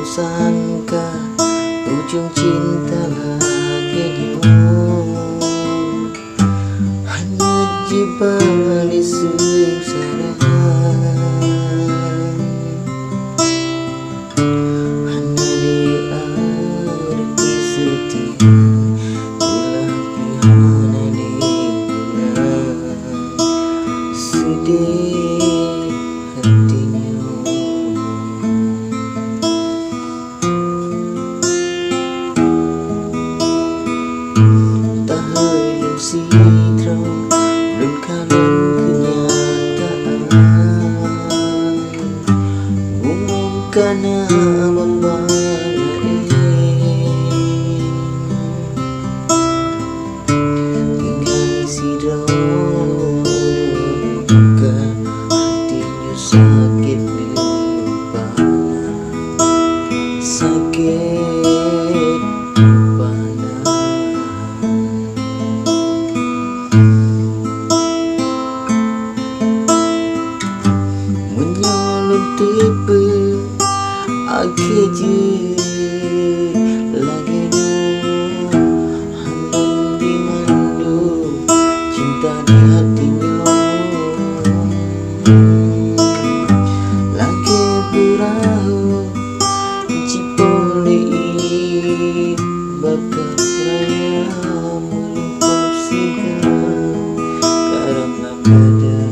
Sangka ujung cinta lagi hanya di balik sengsara, hanya di arti setia telah piana dibina sedih hatinya. Sitro belum kalian kenyataan, bungong karena membangun tinggal sitro buka hatinya sakit lupana, sakit lupana. Tipe akhir je lagi handun di mandu cinta di hatinya, lagi perahu cipoli bakat raya melukap sigar karena pada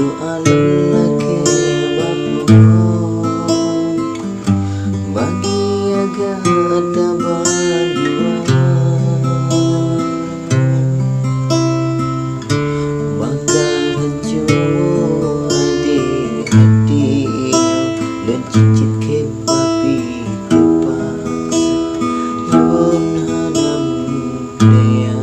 doa lelaki bagi agar tabah jiwa, bakal hancur di hatinya dan cicit ke babi terpaksa lawan hadam daya.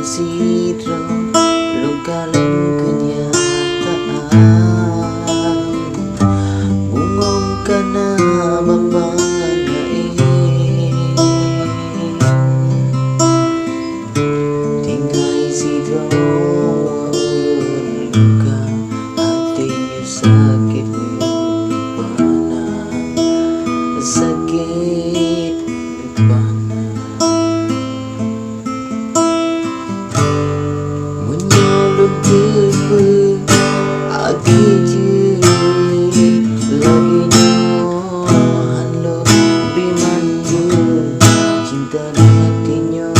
Sitro luka dan kenyataan, bungong karena membanggai tinggal sitro luka hatinya sakit lupana, sakit lupana. Tipe akhir je lagi halo bimandu cinta di hatinya,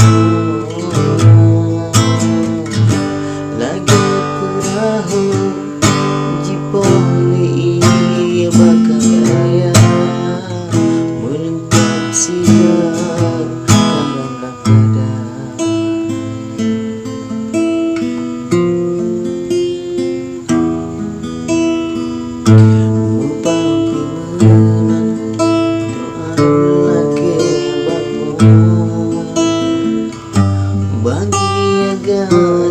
lagi perahu jipoli bakal raya melengkap sigar karena pada bagi agar